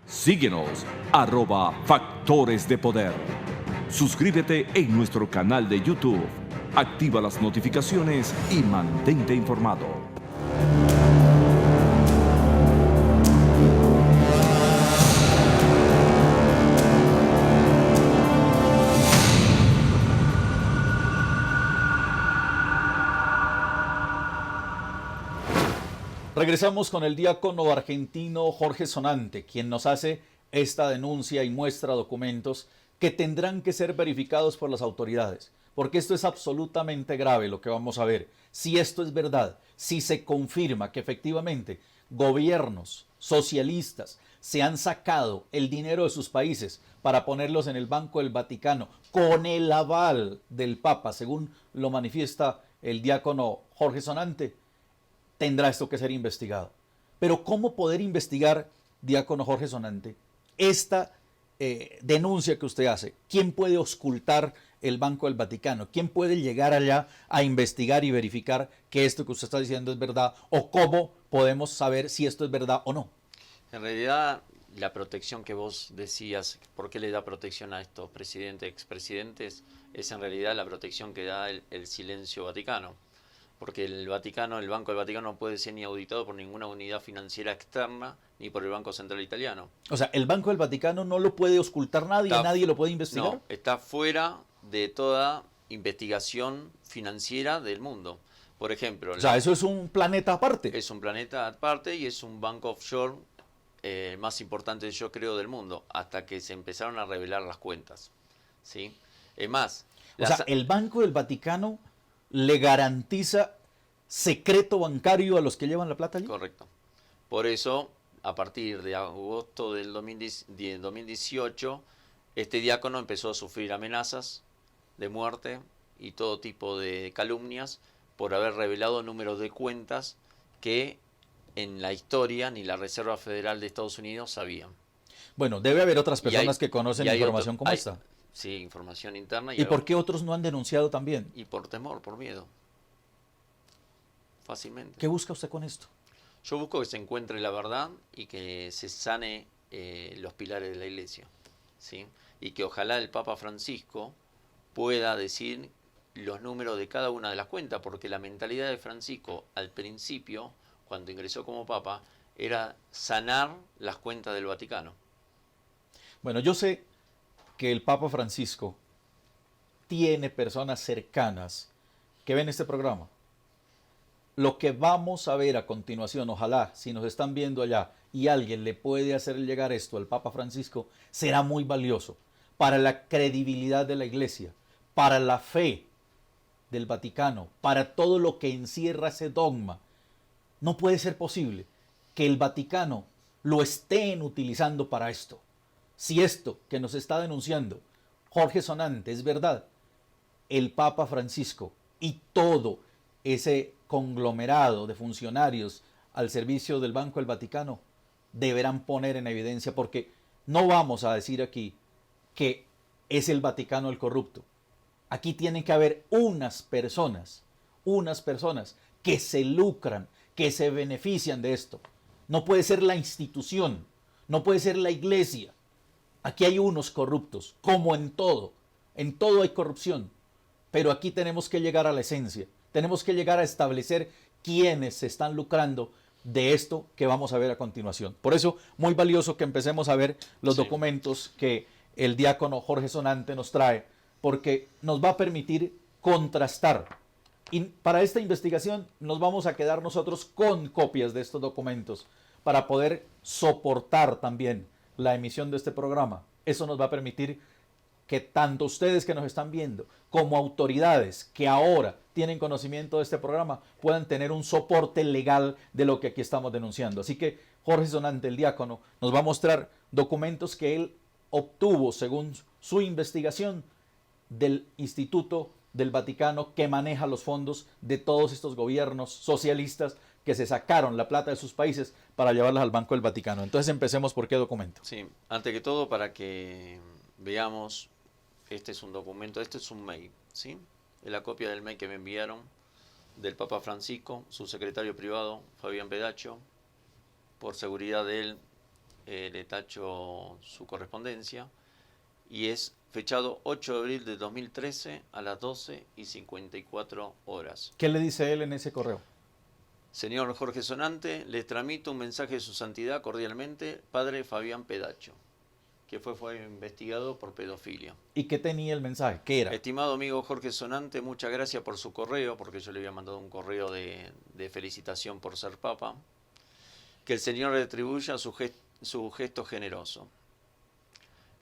Síguenos, @Factores de Poder. Suscríbete en nuestro canal de YouTube. Activa las notificaciones y mantente informado. Regresamos con el diácono argentino Jorge Sonante, quien nos hace esta denuncia y muestra documentos que tendrán que ser verificados por las autoridades, porque esto es absolutamente grave lo que vamos a ver. Si esto es verdad, si se confirma que efectivamente gobiernos socialistas se han sacado el dinero de sus países para ponerlos en el Banco del Vaticano con el aval del Papa, según lo manifiesta el diácono Jorge Sonante, tendrá esto que ser investigado. Pero ¿cómo poder investigar, diácono Jorge Sonante, esta denuncia que usted hace? ¿Quién puede auscultar el Banco del Vaticano? ¿Quién puede llegar allá a investigar y verificar que esto que usted está diciendo es verdad? ¿O cómo podemos saber si esto es verdad o no? En realidad, la protección que vos decías, ¿por qué le da protección a estos presidentes, expresidentes? Es en realidad la protección que da el silencio vaticano. Porque el Vaticano, el Banco del Vaticano no puede ser ni auditado por ninguna unidad financiera externa ni por el Banco Central Italiano. O sea, el Banco del Vaticano no lo puede auscultar nadie, nadie lo puede investigar. No, está fuera de toda investigación financiera del mundo. Por ejemplo, o sea, eso es un planeta aparte. Es un planeta aparte y es un banco offshore más importante, yo creo, del mundo, hasta que se empezaron a revelar las cuentas. ¿Sí? Es más, o sea, el Banco del Vaticano le garantiza secreto bancario a los que llevan la plata allí. Correcto. Por eso, a partir de agosto del 2018, este diácono empezó a sufrir amenazas de muerte y todo tipo de calumnias por haber revelado números de cuentas que en la historia ni la Reserva Federal de Estados Unidos sabían. Bueno, debe haber otras personas que conocen información como esta. Sí, información interna. ¿Y por qué otros no han denunciado también? Y por temor, por miedo. Fácilmente. ¿Qué busca usted con esto? Yo busco que se encuentre la verdad y que se sane los pilares de la Iglesia, ¿sí? Y que ojalá el Papa Francisco pueda decir los números de cada una de las cuentas, porque la mentalidad de Francisco al principio, cuando ingresó como Papa, era sanar las cuentas del Vaticano. Bueno, yo sé que el Papa Francisco tiene personas cercanas que ven este programa. Lo que vamos a ver a continuación, ojalá, si nos están viendo allá y alguien le puede hacer llegar esto al Papa Francisco, será muy valioso para la credibilidad de la Iglesia, para la fe del Vaticano, para todo lo que encierra ese dogma. No puede ser posible que el Vaticano lo estén utilizando para esto. Si esto que nos está denunciando Jorge Sonante es verdad, el Papa Francisco y todo ese conglomerado de funcionarios al servicio del Banco del Vaticano deberán poner en evidencia, porque no vamos a decir aquí que es el Vaticano el corrupto. Aquí tienen que haber unas personas que se lucran, que se benefician de esto. No puede ser la institución, no puede ser la Iglesia. Aquí hay unos corruptos, como en todo hay corrupción, pero aquí tenemos que llegar a la esencia, tenemos que llegar a establecer quiénes se están lucrando de esto que vamos a ver a continuación. Por eso, muy valioso que empecemos a ver los documentos que el diácono Jorge Sonante nos trae, porque nos va a permitir contrastar. Y para esta investigación nos vamos a quedar nosotros con copias de estos documentos para poder soportar también la emisión de este programa. Eso nos va a permitir que tanto ustedes que nos están viendo como autoridades que ahora tienen conocimiento de este programa puedan tener un soporte legal de lo que aquí estamos denunciando. Así que Jorge Sonante, el diácono, nos va a mostrar documentos que él obtuvo según su investigación del Instituto del Vaticano, que maneja los fondos de todos estos gobiernos socialistas que se sacaron la plata de sus países para llevarlas al Banco del Vaticano. Entonces empecemos por qué documento. Sí, antes que todo, para que veamos, este es un documento, este es un mail, ¿sí? Es la copia del mail que me enviaron del Papa Francisco, su secretario privado, Fabián Pedacho, por seguridad de él, le tacho su correspondencia, y es fechado 8 de abril de 2013 a las 12:54. ¿Qué le dice él en ese correo? Señor Jorge Sonante, les tramito un mensaje de su santidad cordialmente, padre Fabián Pedacho, que fue investigado por pedofilia. ¿Y qué tenía el mensaje? ¿Qué era? Estimado amigo Jorge Sonante, muchas gracias por su correo, porque yo le había mandado un correo de felicitación por ser papa. Que el Señor retribuya su gesto generoso.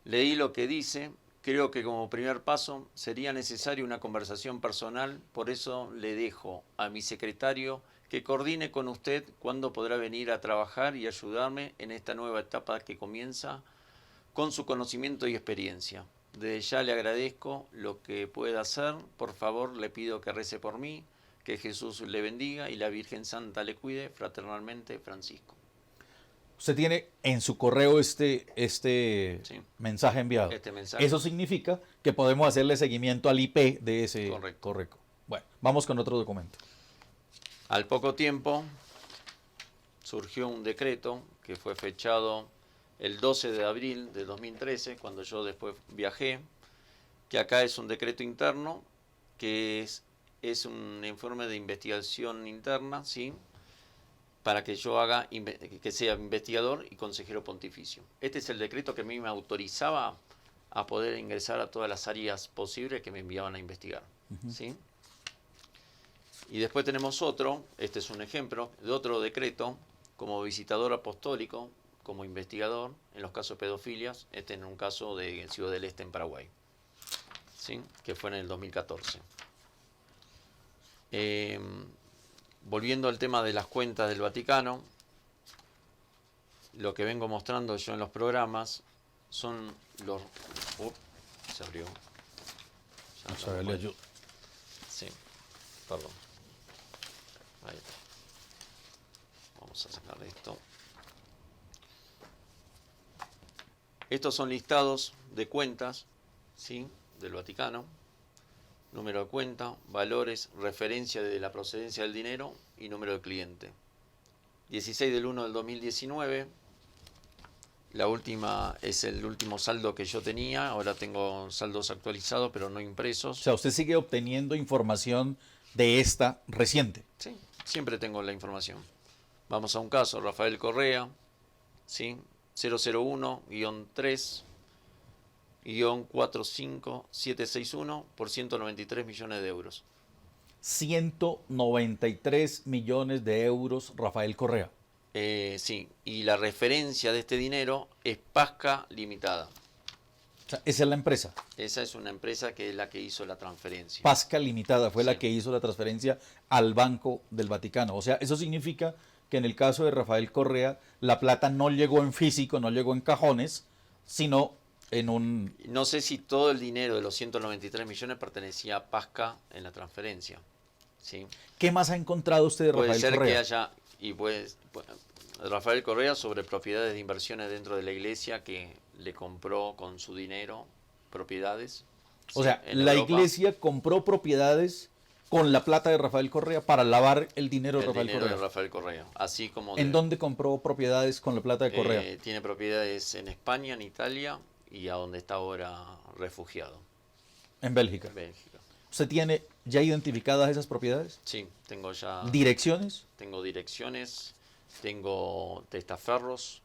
Leí lo que dice, creo que como primer paso sería necesaria una conversación personal, por eso le dejo a mi secretario que coordine con usted cuándo podrá venir a trabajar y ayudarme en esta nueva etapa que comienza con su conocimiento y experiencia. Desde ya le agradezco lo que pueda hacer. Por favor, le pido que rece por mí, que Jesús le bendiga y la Virgen Santa le cuide. Fraternalmente, Francisco. Usted tiene en su correo este Sí. mensaje enviado. Este mensaje. Eso significa que podemos hacerle seguimiento al IP de ese Correcto. correo. Bueno, vamos con otro documento. Al poco tiempo surgió un decreto que fue fechado el 12 de abril de 2013, cuando yo después viajé, que acá es un decreto interno, que es un informe de investigación interna, ¿sí?, para que yo haga, que sea investigador y consejero pontificio. Este es el decreto que a mí me autorizaba a poder ingresar a todas las áreas posibles que me enviaban a investigar, ¿sí? Y después tenemos otro, este es un ejemplo, de otro decreto, como visitador apostólico, como investigador, en los casos de pedofilias, este en un caso de Ciudad del Este en Paraguay, ¿sí?, que fue en el 2014. Volviendo al tema de las cuentas del Vaticano, lo que vengo mostrando yo en los programas son los... se abrió. Ya Vamos a ver, le ayudo. Sí, perdón. Ahí está. Vamos a sacar esto. Estos son listados de cuentas, ¿sí?, del Vaticano. Número de cuenta, valores, referencia de la procedencia del dinero y número de cliente. 16 del 1 del 2019. La última es el último saldo que yo tenía. Ahora tengo saldos actualizados, pero no impresos. O sea, usted sigue obteniendo información de esta reciente. Sí, siempre tengo la información. Vamos a un caso, Rafael Correa, ¿sí?, 001-3-45761 por 193 millones de euros. 193 millones de euros, Rafael Correa. Sí, y la referencia de este dinero es Pasca Limitada. O sea, esa es la empresa. Esa es una empresa que es la que hizo la transferencia. Pasca Limitada fue Sí. la que hizo la transferencia al Banco del Vaticano. O sea, eso significa que en el caso de Rafael Correa, la plata no llegó en físico, no llegó en cajones, sino en un... No sé si todo el dinero de los 193 millones pertenecía a Pasca en la transferencia, ¿sí? ¿Qué más ha encontrado usted de Puede Rafael ser Correa? que haya, y pues, Rafael Correa sobre propiedades de inversiones dentro de la iglesia que le compró con su dinero propiedades. O ¿sí?, sea, en la Europa. iglesia compró propiedades con la plata de Rafael Correa para lavar el dinero de El Rafael dinero Correa. de Rafael Correa, así como ¿En dónde compró propiedades con la plata de Correa? tiene propiedades en España, en Italia y a donde está ahora refugiado, En Bélgica. en Bélgica. ¿Usted tiene ya identificadas esas propiedades? Sí, tengo ya ¿Direcciones? tengo direcciones, tengo testaferros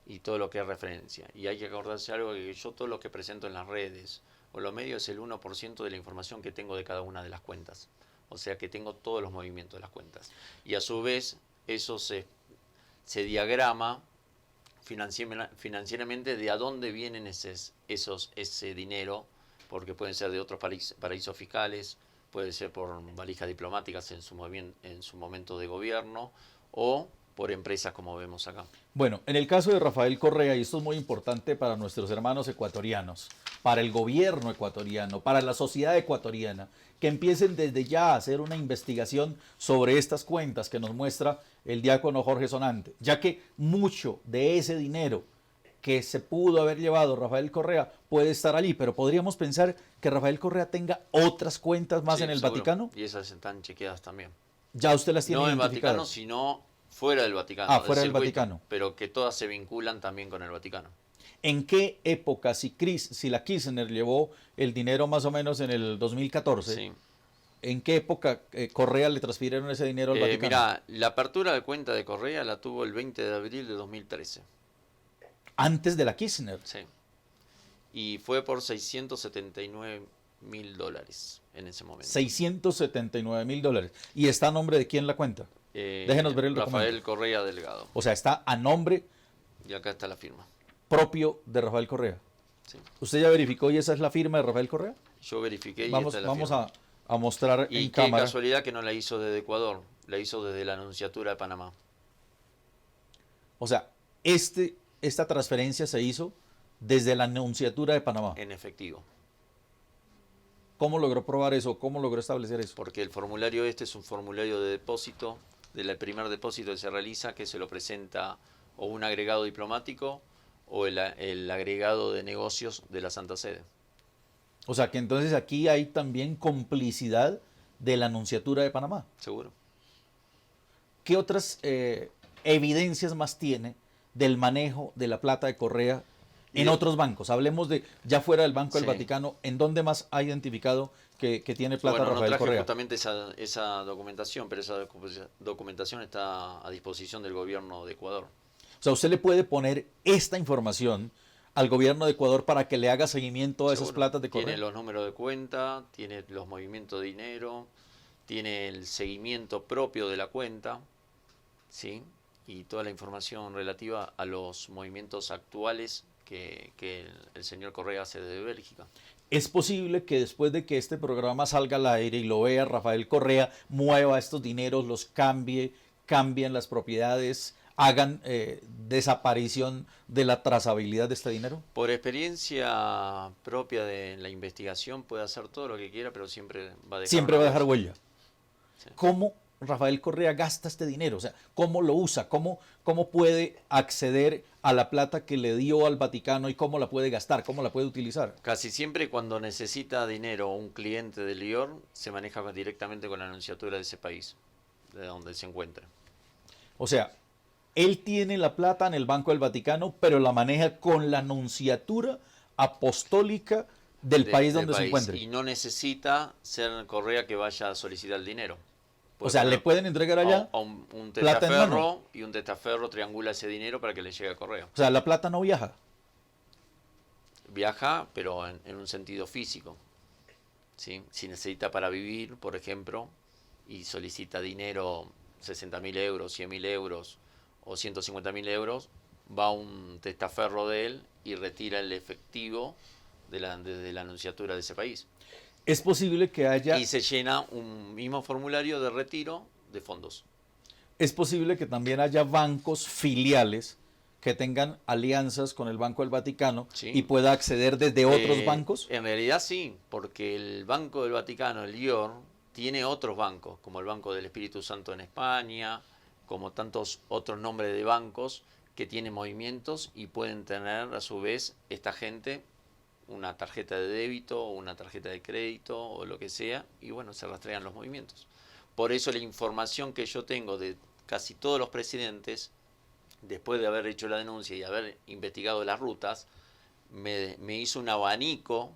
y todo lo que es referencia. Y hay que acordarse algo, que yo todo lo que presento en las redes o los medios es el 1% de la información que tengo de cada una de las cuentas. O sea que tengo todos los movimientos de las cuentas. Y a su vez eso se diagrama financieramente de a dónde vienen ese dinero, porque pueden ser de otros paraísos fiscales, puede ser por valijas diplomáticas en su momento de gobierno o por empresas como vemos acá. Bueno, en el caso de Rafael Correa, y esto es muy importante para nuestros hermanos ecuatorianos, para el gobierno ecuatoriano, para la sociedad ecuatoriana, que empiecen desde ya a hacer una investigación sobre estas cuentas que nos muestra el diácono Jorge Sonante, ya que mucho de ese dinero que se pudo haber llevado Rafael Correa puede estar allí, pero podríamos pensar que Rafael Correa tenga otras cuentas más Sí, en el seguro. Vaticano. Y esas están chequeadas también. Ya usted las tiene No en el identificadas. Vaticano, sino Fuera del Vaticano. Ah, fuera del circuito, Vaticano. Pero que todas se vinculan también con el Vaticano. ¿En qué época, si la Kirchner llevó el dinero más o menos en el 2014, Sí. ¿en qué época Correa le transfirieron ese dinero al Vaticano? Mirá, la apertura de cuenta de Correa la tuvo el 20 de abril de 2013. Antes de la Kirchner. Sí. Y fue por $679.000 en ese momento. $679.000. ¿Y está a nombre de quién la cuenta? Déjenos ver el Rafael documento. Correa Delgado. O sea, está a nombre Y acá está la firma. propio de Rafael Correa. Sí. ¿Usted ya verificó y esa es la firma de Rafael Correa? Yo verifiqué y Vamos esta es la firma. a mostrar Y en qué cámara. casualidad que no la hizo desde Ecuador, la hizo desde la Nunciatura de Panamá. O sea, esta transferencia se hizo desde la Nunciatura de Panamá. En efectivo. ¿Cómo logró probar eso? ¿Cómo logró establecer eso? Porque el formulario este es un formulario de depósito, del primer depósito que se realiza, que se lo presenta o un agregado diplomático o el agregado de negocios de la Santa Sede. O sea, que entonces aquí hay también complicidad de la Nunciatura de Panamá. ¿Seguro? ¿Qué otras evidencias más tiene del manejo de la plata de Correa en otros bancos? Hablemos de, ya fuera del Banco del Sí. Vaticano, ¿en dónde más ha identificado que tiene plata Bueno, no Rafael traje Correa? justamente esa documentación, pero esa documentación está a disposición del gobierno de Ecuador. O sea, usted le puede poner esta información al gobierno de Ecuador para que le haga seguimiento a esas Seguro. platas de Correa. Tiene los números de cuenta, tiene los movimientos de dinero, tiene el seguimiento propio de la cuenta, ¿sí? Y toda la información relativa a los movimientos actuales que el señor Correa hace desde Bélgica. Es posible que después de que este programa salga al aire y lo vea Rafael Correa, mueva estos dineros, los cambien las propiedades, hagan desaparición de la trazabilidad de este dinero. Por experiencia propia de la investigación puede hacer todo lo que quiera, pero siempre va a dejar Siempre una va a dejar huella. huella. Sí. ¿Cómo Rafael Correa gasta este dinero? O sea, ¿cómo lo usa? ¿Cómo puede acceder a la plata que le dio al Vaticano y cómo la puede gastar? ¿Cómo la puede utilizar? Casi siempre cuando necesita dinero un cliente del IOR, se maneja directamente con la anunciatura de ese país, de donde se encuentra. O sea, él tiene la plata en el Banco del Vaticano, pero la maneja con la nunciatura apostólica del país donde se encuentre. Y no necesita ser Correa que vaya a solicitar el dinero. O sea, le pueden entregar allá un plata en mano. testaferro y un testaferro triangula ese dinero para que le llegue a Correa. O sea, la plata no viaja. Viaja, pero en un sentido físico. ¿Sí? Si necesita para vivir, por ejemplo, y solicita dinero, 60.000 euros, 100.000 euros o 150.000 euros, va a un testaferro de él y retira el efectivo desde la anunciatura de ese país. Es posible que haya... Y se llena un mismo formulario de retiro de fondos. Es posible que también haya bancos filiales que tengan alianzas con el Banco del Vaticano, Sí. y pueda acceder desde otros bancos. En realidad sí, porque el Banco del Vaticano, el IOR, tiene otros bancos, como el Banco del Espíritu Santo en España, como tantos otros nombres de bancos que tienen movimientos y pueden tener a su vez esta gente una tarjeta de débito o una tarjeta de crédito o lo que sea, y bueno, se rastrean los movimientos. Por eso la información que yo tengo de casi todos los presidentes, después de haber hecho la denuncia y haber investigado las rutas, me hizo un abanico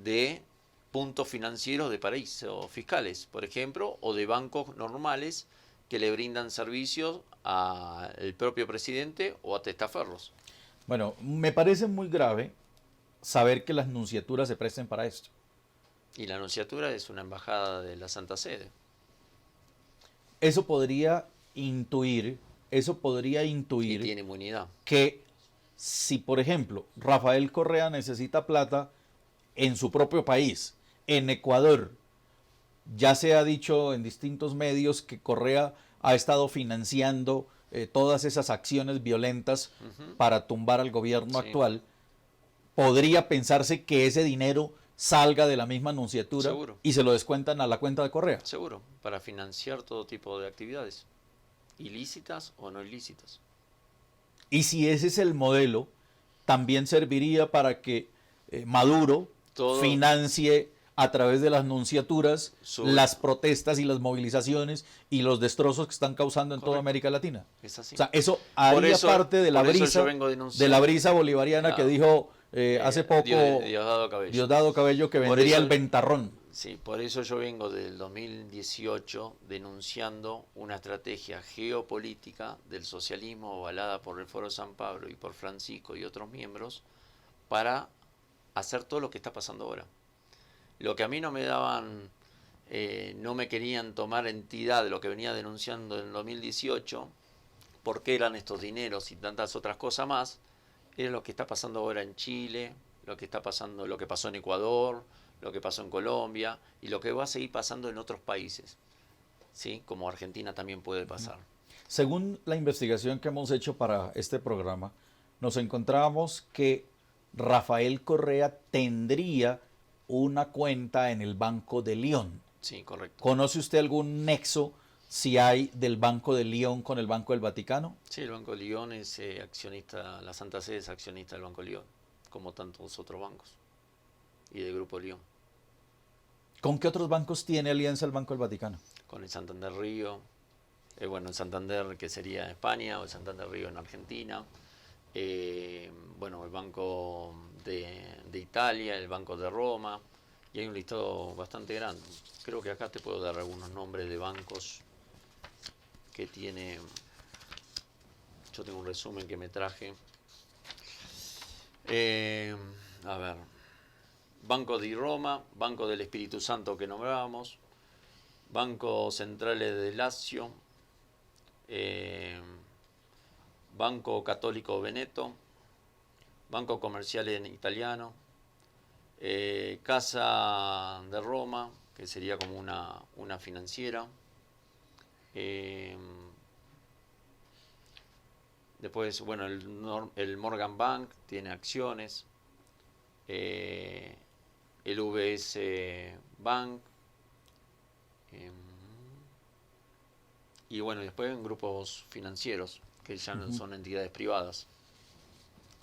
de puntos financieros de paraísos fiscales, por ejemplo, o de bancos normales que le brindan servicios al propio presidente o a testaferros. Bueno, me parece muy grave saber que las nunciaturas se presten para esto. Y la anunciatura es una embajada de la Santa Sede. Eso podría intuir Y tiene inmunidad. que si, por ejemplo, Rafael Correa necesita plata en su propio país, en Ecuador, ya se ha dicho en distintos medios que Correa ha estado financiando todas esas acciones violentas para tumbar al gobierno Sí. actual, podría pensarse que ese dinero salga de la misma nunciatura Seguro. y se lo descuentan a la cuenta de Correa. Seguro, para financiar todo tipo de actividades, ilícitas o no ilícitas. Y si ese es el modelo, también serviría para que Maduro Todo- financie a través de las nunciaturas, Sube. las protestas y las movilizaciones y los destrozos que están causando en toda Correcto. América Latina. Es así. O sea, eso Por haría eso- parte de la por eso brisa, yo vengo de denunciando. la brisa bolivariana que Claro. dijo hace poco Diosdado Cabello. Diosdado Cabello que Por vendría eso- el ventarrón. Sí, por eso yo vengo del 2018 denunciando una estrategia geopolítica del socialismo avalada por el Foro San Pablo y por Francisco y otros miembros para hacer todo lo que está pasando ahora. Lo que a mí no me daban, no me querían tomar entidad de lo que venía denunciando en el 2018, por qué eran estos dineros y tantas otras cosas más, es lo que está pasando ahora en Chile, lo que está pasando, lo que pasó en Ecuador, lo que pasó en Colombia y lo que va a seguir pasando en otros países, ¿sí? Como Argentina también puede pasar. Según la investigación que hemos hecho para este programa, nos encontramos que Rafael Correa tendría una cuenta en el Banco de León. Sí, correcto. ¿Conoce usted algún nexo si hay del Banco de León con el Banco del Vaticano? Sí, el Banco de León es accionista, la Santa Sede es accionista del Banco de León, como tantos otros bancos y del Grupo León, ¿Con qué otros bancos tiene alianza el Banco del Vaticano? con el Santander Río, bueno, el Santander que sería España o el Santander Río en Argentina, bueno, el Banco de Italia, el Banco de Roma, y hay un listado bastante grande. Creo que acá te puedo dar algunos nombres de bancos que tiene. Yo tengo un resumen que me traje. A ver, Banco de Roma, Banco del Espíritu Santo que nombrábamos, Banco Centrale de Lazio, Banco Católico Veneto, Banco Comercial en italiano, Casa de Roma, que sería como una financiera. Después, bueno, el Morgan Bank tiene acciones. El VS Bank. Y bueno, después en grupos financieros, que ya no son entidades privadas.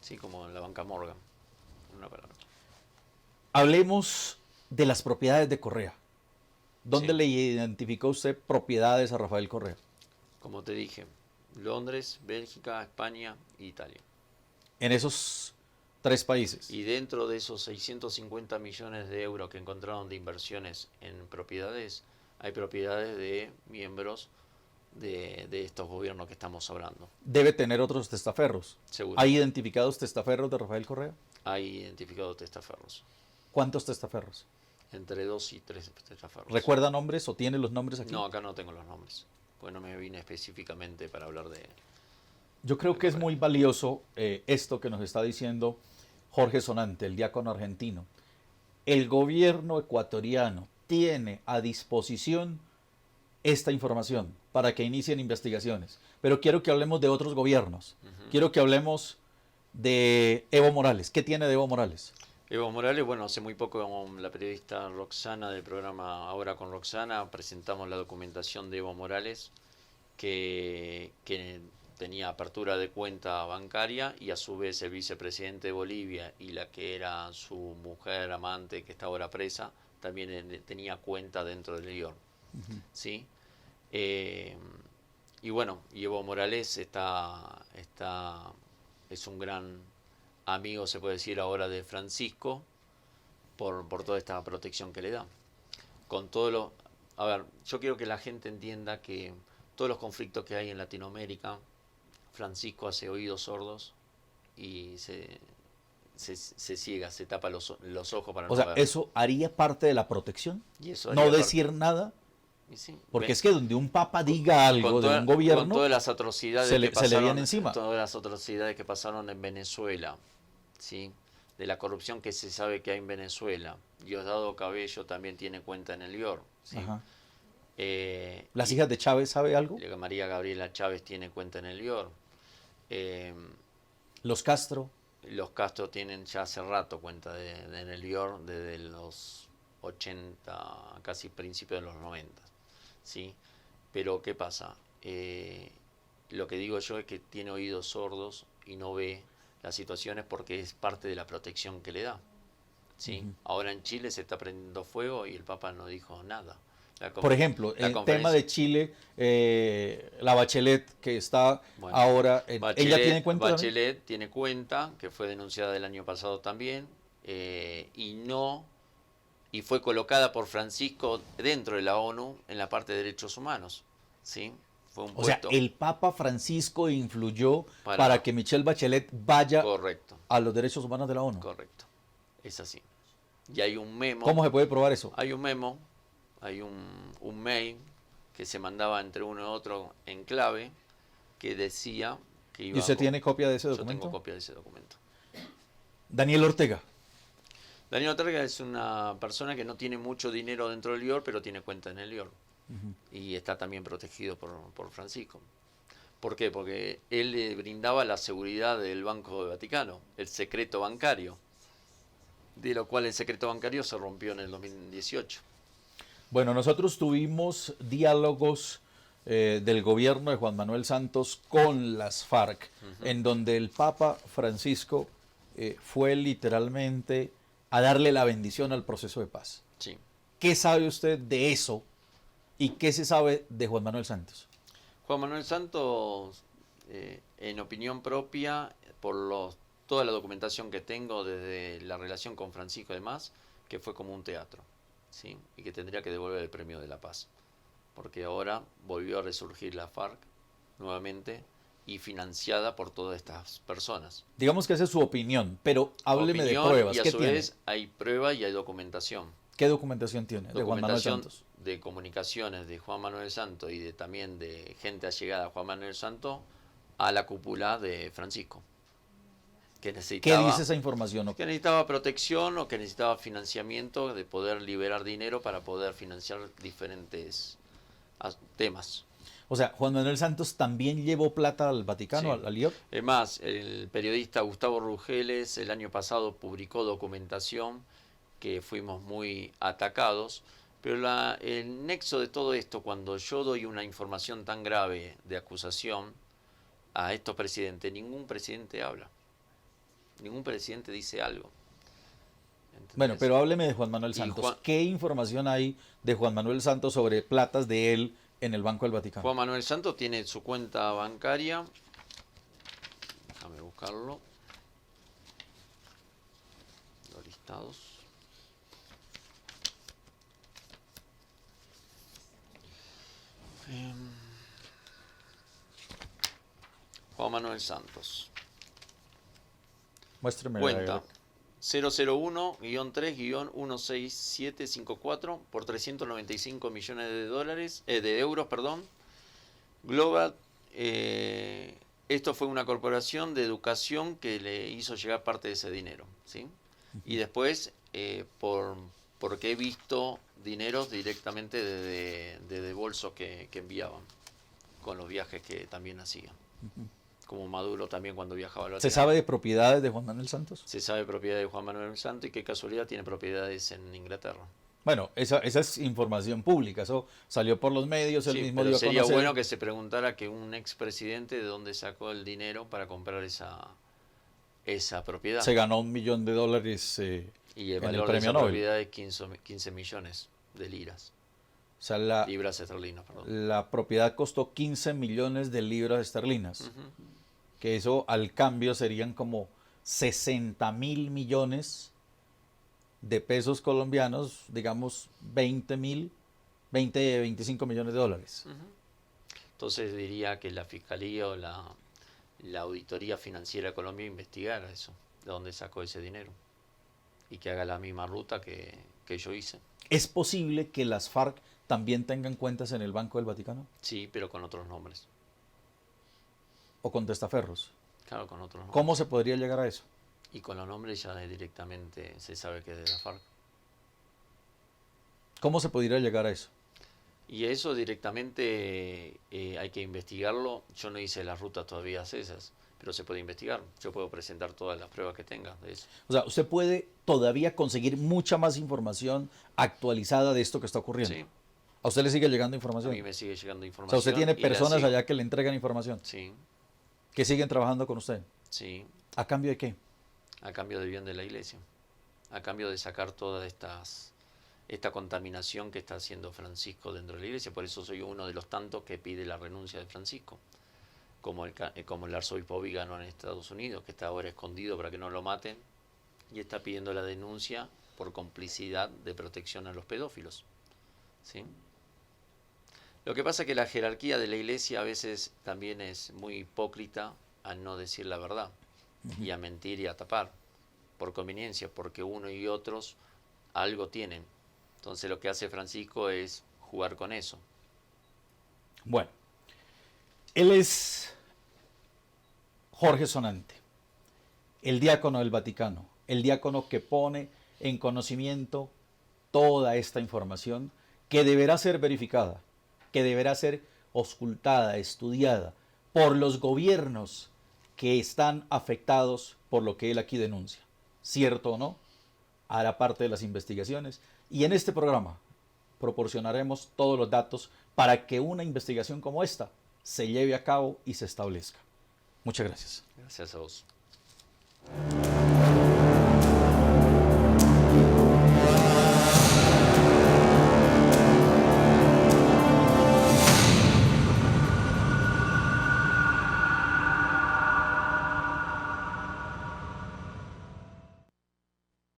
Sí, como la banca Morgan. Una palabra. Hablemos de las propiedades de Correa. ¿Dónde Sí. le identificó usted propiedades a Rafael Correa? Como te dije, Londres, Bélgica, España e Italia. En esos 3 países. Y dentro de esos 650 millones de euros que encontraron de inversiones en propiedades, hay propiedades de miembros de estos gobiernos que estamos hablando. Debe tener otros testaferros. Seguro. ¿Hay identificados testaferros de Rafael Correa? Hay identificados testaferros. ¿Cuántos testaferros? Entre 2 y 3 testaferros. ¿Recuerda nombres o tiene los nombres aquí? No, acá no tengo los nombres. Pues no me vine específicamente para hablar de... Yo creo que es muy valioso esto que nos está diciendo Jorge Sonante, el diácono argentino. El gobierno ecuatoriano tiene a disposición esta información para que inicien investigaciones. Pero quiero que hablemos de otros gobiernos. Quiero que hablemos de Evo Morales. ¿Qué tiene de Evo Morales? Evo Morales, bueno, hace muy poco la periodista Roxana del programa Ahora con Roxana presentamos la documentación de Evo Morales que tenía apertura de cuenta bancaria y a su vez el vicepresidente de Bolivia y la que era su mujer amante que está ahora presa también tenía cuenta dentro del León. ¿Sí? Y bueno, y Evo Morales es un gran amigo, se puede decir ahora, de Francisco por toda esta protección que le da. Con todo lo... A ver, yo quiero que la gente entienda que todos los conflictos que hay en Latinoamérica, Francisco hace oídos sordos y se ciega, se tapa los ojos para O no sea, ver. ¿eso haría parte de la protección? Y eso No haría decir nada, y sí, porque ve, es que donde un papa diga algo de un gobierno, con todas las atrocidades se que le pasaron, viene encima. todas las atrocidades que pasaron en Venezuela, ¿sí? De la corrupción que se sabe que hay en Venezuela. Diosdado Cabello también tiene cuenta en el IOR, ¿sí? Ajá. Eh, ¿Las y- hijas de Chávez sabe algo? María Gabriela Chávez tiene cuenta en el IOR. Los Castro. Los Castro tienen ya hace rato cuenta en el IOR desde los 80, casi principios de los 90. ¿Sí? Pero ¿qué pasa? Lo que digo yo es que tiene oídos sordos y no ve las situaciones porque es parte de la protección que le da. ¿sí? Ahora en Chile se está prendiendo fuego y el Papa no dijo nada. Por ejemplo, el tema de Chile, la Bachelet, que está Bueno, ahora, Bachelet, ¿ella tiene cuenta también? Bachelet tiene cuenta, que fue denunciada el año pasado también, y fue colocada por Francisco dentro de la ONU en la parte de derechos humanos, ¿sí? Fue un O sea, puesto el Papa Francisco influyó Para- para que Michelle Bachelet vaya correcto, a los derechos humanos de la ONU. correcto, es así. Y hay un memo, ¿Cómo se puede probar eso? hay un mail que se mandaba entre uno y otro en clave que decía que iba ¿Y usted a- tiene copia de ese Yo documento? tengo copia de ese documento. Daniel Ortega. Daniel Ortega es una persona que no tiene mucho dinero dentro del IOR, pero tiene cuenta en el IOR. Y está también protegido por Francisco. ¿Por qué? Porque él le brindaba la seguridad del Banco de Vaticano, el secreto bancario, de lo cual el secreto bancario se rompió en el 2018. Bueno, nosotros tuvimos diálogos del gobierno de Juan Manuel Santos con las FARC, en donde el Papa Francisco fue literalmente a darle la bendición al proceso de paz. Sí. ¿Qué sabe usted de eso y qué se sabe de Juan Manuel Santos? Juan Manuel Santos, en opinión propia, toda la documentación que tengo desde la relación con Francisco y demás, que fue como un teatro, ¿sí? Y que tendría que devolver el premio de la paz, porque ahora volvió a resurgir la FARC nuevamente y financiada por todas estas personas. Digamos que esa es su opinión, pero hábleme Opinión, de pruebas. y a ¿Qué su tiene? vez hay prueba y hay documentación. ¿Qué documentación tiene de Juan Manuel Documentación Santos? de comunicaciones de Juan Manuel Santos y también de gente allegada a Juan Manuel Santos a la cúpula de Francisco. Que ¿Qué necesitaba, dice esa información? que necesitaba protección o que necesitaba financiamiento, de poder liberar dinero para poder financiar diferentes temas. O sea, Juan Manuel Santos también llevó plata al Vaticano, Sí. al IOR. Es más, el periodista Gustavo Rugeles el año pasado publicó documentación que fuimos muy atacados, pero el nexo de todo esto, cuando yo doy una información tan grave de acusación a estos presidentes, ningún presidente habla, ningún presidente dice algo. ¿Entendés? Bueno, pero hábleme de Juan Manuel Y Santos. ¿Qué información hay de Juan Manuel Santos sobre platas de él en el Banco del Vaticano? Juan Manuel Santos tiene su cuenta bancaria, déjame buscarlo, los listados. Juan Manuel Santos. Muéstreme. Cuenta 001-3-16754 por 395 millones de dólares, de euros, perdón. Global, esto fue una corporación de educación que le hizo llegar parte de ese dinero, ¿sí? Y después, porque he visto dineros directamente de bolsos que enviaban, con los viajes que también hacían. Como Maduro también cuando viajaba al ¿Se Vaticano. sabe de propiedades de Juan Manuel Santos? Se sabe propiedad de Juan Manuel Santos y qué casualidad tiene propiedades en Inglaterra. Bueno, esa es información pública, eso salió por los medios, él Sí, mismo pero dio a sería conocer. bueno que se preguntara que un expresidente de dónde sacó el dinero para comprar esa propiedad. Se ganó $1 millón Y el en valor el de premio esa Nobel. propiedad es 15 millones de liras. O sea, la Libras esterlinas, perdón. propiedad costó 15 millones de libras esterlinas, Ujú. que eso al cambio serían como 60.000 millones de pesos colombianos, digamos 25 millones de dólares. Entonces diría que la Fiscalía o la Auditoría Financiera de Colombia investigara eso, de dónde sacó ese dinero. Y que haga la misma ruta que yo hice. ¿Es posible que las FARC también tengan cuentas en el Banco del Vaticano? Sí, pero con otros nombres. ¿O con testaferros? Claro, con otros nombres. ¿Cómo se podría llegar a eso? Y con los nombres ya directamente se sabe que es de la FARC. ¿Cómo se podría llegar a eso? Y eso directamente hay que investigarlo. Yo no hice las rutas todavía esas, pero se puede investigar. Yo puedo presentar todas las pruebas que tenga de eso. O sea, usted puede todavía conseguir mucha más información actualizada de esto que está ocurriendo. Sí, ¿A usted le sigue llegando a información? mí me sigue llegando O información. sea, usted tiene y la personas sigo. allá que le entregan información, Sí, que siguen trabajando con usted. sí, ¿A cambio de qué? a cambio del bien de la iglesia. a cambio de sacar toda esta contaminación que está haciendo Francisco dentro de la iglesia. Por eso soy uno de los tantos que pide la renuncia de Francisco, como el arzobispo Vigano en Estados Unidos, que está ahora escondido para que no lo maten, y está pidiendo la denuncia por complicidad de protección a los pedófilos. ¿Sí? Lo que pasa es que la jerarquía de la iglesia a veces también es muy hipócrita a no decir la verdad, y a mentir y a tapar, por conveniencia, porque uno y otros algo tienen. Entonces lo que hace Francisco es jugar con eso. Bueno, él es Jorge Sonante, el diácono del Vaticano, el diácono que pone en conocimiento toda esta información que deberá ser verificada, que deberá ser auscultada, estudiada por los gobiernos que están afectados por lo que él aquí denuncia. ¿Cierto o no? Hará parte de las investigaciones y en este programa proporcionaremos todos los datos para que una investigación como esta se lleve a cabo y se establezca. Muchas gracias. Gracias a vos.